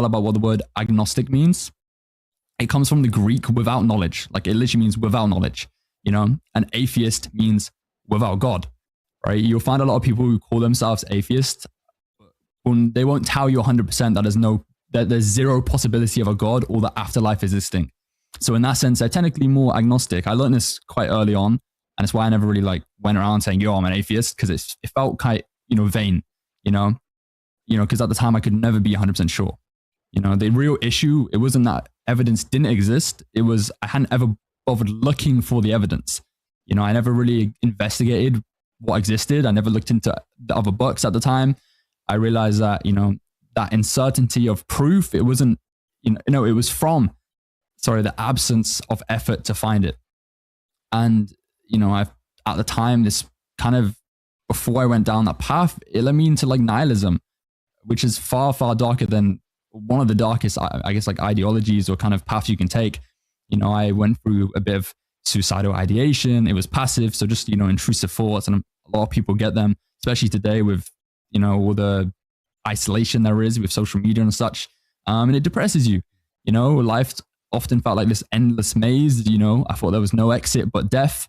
spell about what the word agnostic means. It comes from the Greek without knowledge. Like it literally means without knowledge, you know? An atheist means without God, right? You'll find a lot of people who call themselves atheists. They won't tell you 100% that there's zero possibility of a God or the afterlife existing. So in that sense, they're technically more agnostic. I learned this quite early on, and it's why I never really like went around saying, yo, I'm an atheist, because it felt quite, vain, because at the time I could never be 100% sure. The real issue, it wasn't that evidence didn't exist. It was I hadn't ever bothered looking for the evidence. I never really investigated what existed. I never looked into the other books at the time. I realized that, that uncertainty of proof, it wasn't, it was from, the absence of effort to find it. And, at the time, this kind of, before I went down that path, it led me into like nihilism, which is far, far darker than one of the darkest, I guess, like ideologies or kind of paths you can take. I went through a bit of suicidal ideation. It was passive. So just, intrusive thoughts, and a lot of people get them, especially today with, all the isolation there is with social media and such. And it depresses you. Life often felt like this endless maze. I thought there was no exit but death.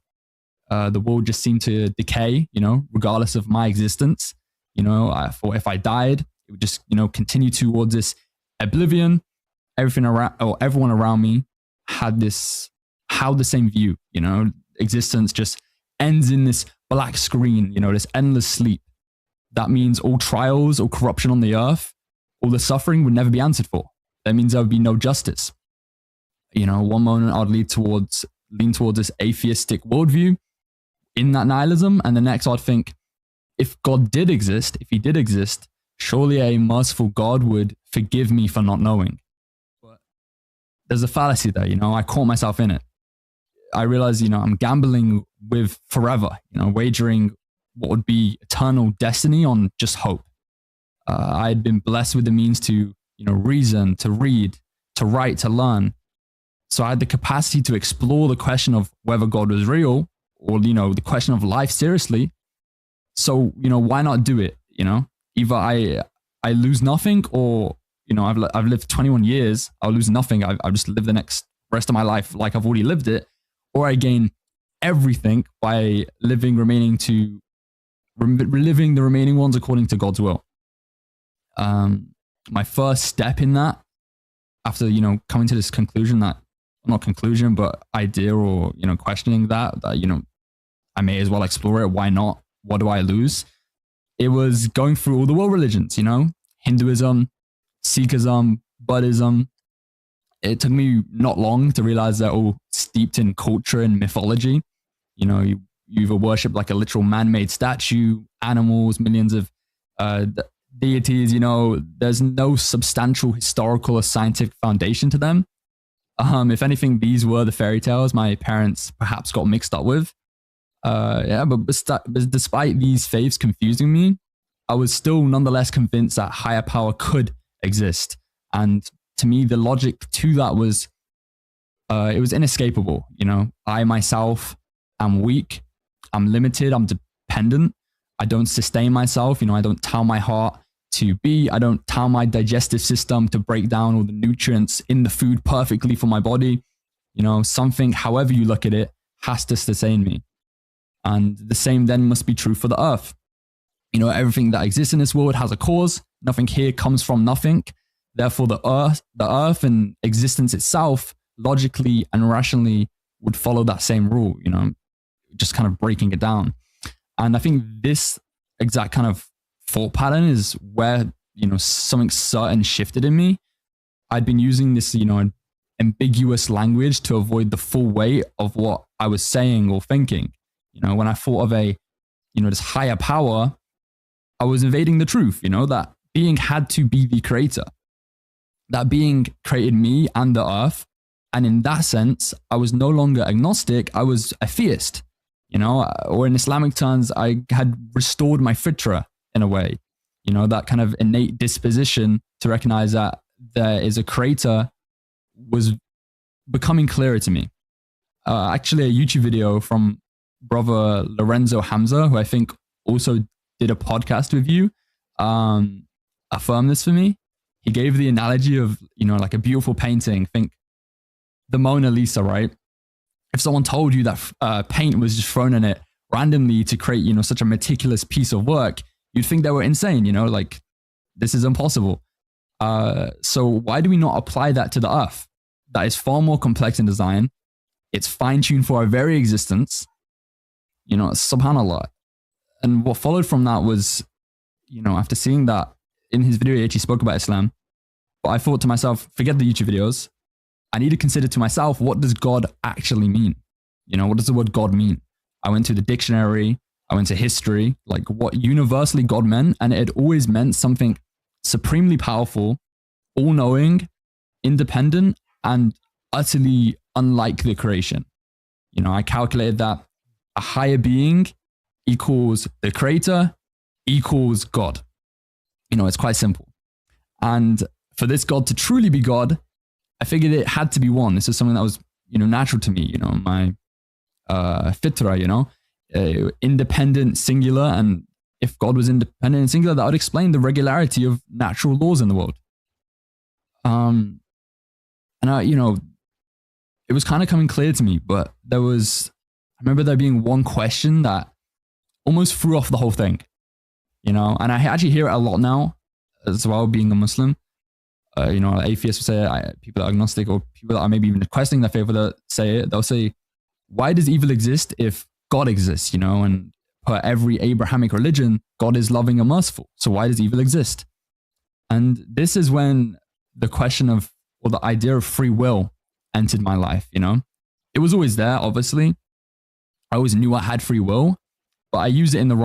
The world just seemed to decay, regardless of my existence. I thought if I died, it would just, continue towards this oblivion. Everything around, or everyone around me had the same view, existence just ends in this black screen, this endless sleep. That means all trials or corruption on the earth, all the suffering would never be answered for. That means there would be no justice. One moment I'd lean towards this atheistic worldview in that nihilism, and the next I'd think, if God did exist, if he did exist, surely a merciful God would forgive me for not knowing. But there's a fallacy there, I caught myself in it. I realized, I'm gambling with forever, wagering what would be eternal destiny on just hope. I had been blessed with the means to, reason, to read, to write, to learn. So I had the capacity to explore the question of whether God was real, or, the question of life seriously. So, why not do it? Either I lose nothing, or, I've lived 21 years, I'll lose nothing. I'll just live the next rest of my life like I've already lived it, or I gain everything by reliving the remaining ones according to God's will. My first step in that, after, coming to this conclusion that, not conclusion, but idea, or, questioning that, I may as well explore it. Why not? What do I lose? It was going through all the world religions, Hinduism, Sikhism, Buddhism. It took me not long to realize they're all steeped in culture and mythology. You either worship like a literal man-made statue, animals, millions of deities, there's no substantial historical or scientific foundation to them. If anything, these were the fairy tales my parents perhaps got mixed up with. But despite these faiths confusing me, I was still nonetheless convinced that higher power could exist. And to me, the logic to that was, it was inescapable. I myself am weak, I'm limited, I'm dependent. I don't sustain myself. I don't tell my heart to beat. I don't tell my digestive system to break down all the nutrients in the food perfectly for my body. Something, however you look at it, has to sustain me. And the same then must be true for the earth. Everything that exists in this world has a cause. Nothing here comes from nothing. Therefore, the earth and existence itself, logically and rationally, would follow that same rule, just kind of breaking it down. And I think this exact kind of thought pattern is where, something certain shifted in me. I'd been using this, ambiguous language to avoid the full weight of what I was saying or thinking. When I thought of this higher power, I was evading the truth, that being had to be the creator. That being created me and the earth. And in that sense, I was no longer agnostic, I was a theist. Or in Islamic terms, I had restored my fitra in a way, that kind of innate disposition to recognize that there is a creator was becoming clearer to me. Actually, a YouTube video from brother Lorenzo Hamza, who I think also did a podcast with you, affirmed this for me. he gave the analogy of, you know, like a beautiful painting. Think the Mona Lisa, right? If someone told you that paint was just thrown in it randomly to create, you know, such a meticulous piece of work, you'd think they were insane, you know, like this is impossible. So why do we not apply that to the earth? That is far more complex in design. It's fine-tuned for our very existence. You know, subhanAllah. And what followed from that was, you know, after seeing that in his video, he actually spoke about Islam. But I thought to myself, forget the YouTube videos. I need to consider to myself, what does God actually mean? You know, what does the word God mean? I went to the dictionary, I went to history, like what universally God meant, and it always meant something supremely powerful, all-knowing, independent, and utterly unlike the creation. You know, I calculated that a higher being equals the creator equals God. You know, it's quite simple. And for this God to truly be God, I figured it had to be one. This is something that was, you know, natural to me, you know, my fitra, you know, independent, singular. And if God was independent and singular, that would explain the regularity of natural laws in the world. And I, you know, it was kind of coming clear to me, but I remember there being one question that almost threw off the whole thing, you know, and I actually hear it a lot now as well, being a Muslim. You know, atheists will say, people that are agnostic or people that are maybe even questioning their faith, they'll say, why does evil exist if God exists, you know? And per every Abrahamic religion, God is loving and merciful. So why does evil exist? And this is when the question of, or the idea of free will entered my life, you know? It was always there, obviously. I always knew I had free will, but I used it in the wrong